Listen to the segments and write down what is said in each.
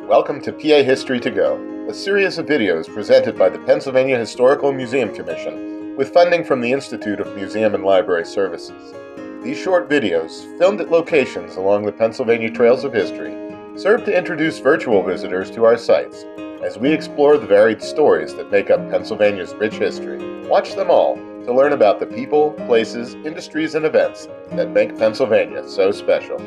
Welcome to PA History to Go, a series of videos presented by the Pennsylvania Historical Museum Commission with funding from the Institute of Museum and Library Services. These short videos, filmed at locations along the Pennsylvania Trails of History, serve to introduce virtual visitors to our sites as we explore the varied stories that make up Pennsylvania's rich history. Watch them all to learn about the people, places, industries, and events that make Pennsylvania so special.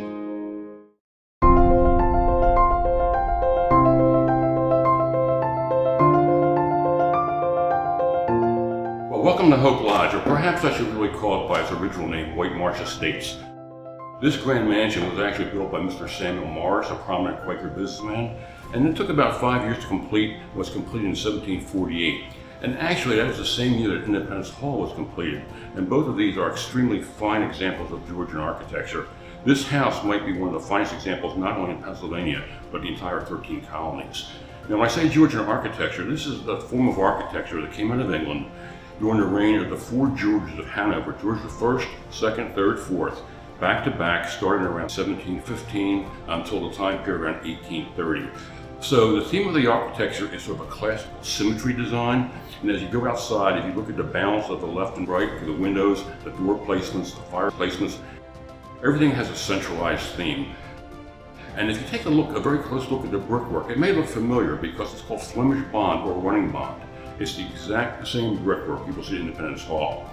Welcome to Hope Lodge, or perhaps I should really call it by its original name, White Marsh Estates. This grand mansion was actually built by Mr. Samuel Morris, a prominent Quaker businessman, and it took about 5 years to complete. It was completed in 1748. And actually, that was the same year that Independence Hall was completed. And both of these are extremely fine examples of Georgian architecture. This house might be one of the finest examples not only in Pennsylvania, but the entire 13 colonies. Now, when I say Georgian architecture, this is a form of architecture that came out of England during the reign of the four Georges of Hanover, George I, II, III, IV, back to back, starting around 1715 until the time period around 1830. So the theme of the architecture is sort of a classical symmetry design, and as you go outside, if you look at the balance of the left and right, the windows, the door placements, the fire placements, everything has a centralized theme. And if you take a very close look at the brickwork, it may look familiar because it's called Flemish bond or running bond. It's the exact same brickwork you will see at Independence Hall.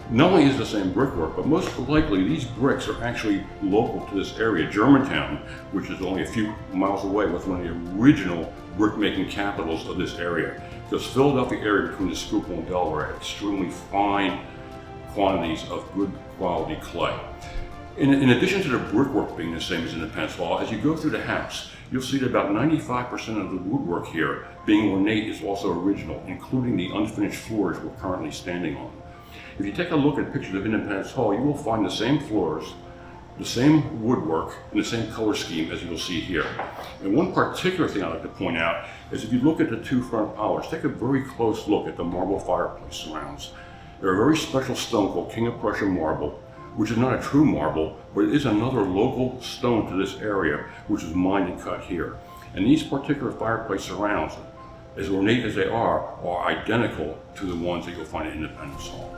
Not only is it the same brickwork, but most likely these bricks are actually local to this area. Germantown, which is only a few miles away, was one of the original brick-making capitals of this area. Because Philadelphia area between the Schuylkill and Delaware had extremely fine quantities of good quality clay. In addition to the brickwork being the same as Independence Hall, as you go through the house, you'll see that about 95% of the woodwork here, being ornate, is also original, including the unfinished floors we're currently standing on. If you take a look at pictures of Independence Hall, you will find the same floors, the same woodwork, and the same color scheme as you'll see here. And one particular thing I'd like to point out is if you look at the two front pillars, take a very close look at the marble fireplace surrounds. They're a very special stone called King of Prussia marble, which is not a true marble, but it is another local stone to this area, which is mined and cut here. And these particular fireplace surrounds, as ornate as they are identical to the ones that you'll find at Independence Hall.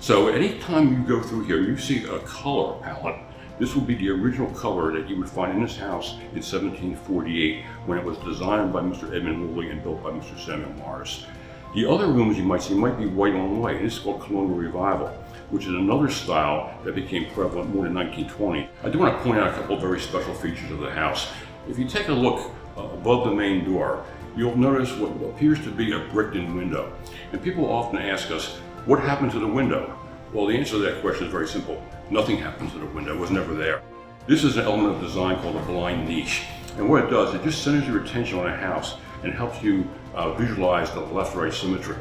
So anytime you go through here, you see a color palette. This will be the original color that you would find in this house in 1748 when it was designed by Mr. Edmund Woolley and built by Mr. Samuel Morris. The other rooms you might see might be white on white. This is called Colonial Revival, which is another style that became prevalent more in 1920. I do want to point out a couple of very special features of the house. If you take a look above the main door, you'll notice what appears to be a bricked-in window. And people often ask us, what happened to the window? Well, the answer to that question is very simple. Nothing happened to the window, it was never there. This is an element of design called a blind niche. And what it does, it just centers your attention on a house and helps you visualize the left-right symmetry.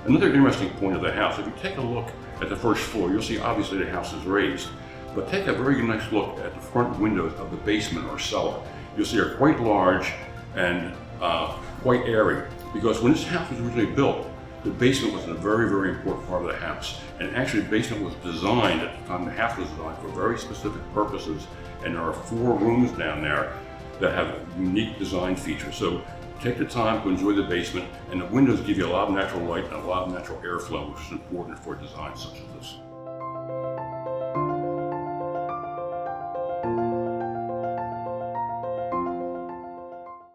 Another interesting point of the house, if you take a look at the first floor, you'll see obviously the house is raised. But take a very nice look at the front windows of the basement or cellar. You'll see they're quite large and quite airy, because when this house was originally built, the basement was a very, very important part of the house. And actually the basement was designed at the time the house was designed for very specific purposes. And there are 4 rooms down there that have unique design features. So take the time to enjoy the basement, and the windows give you a lot of natural light and a lot of natural airflow, which is important for a design such as this.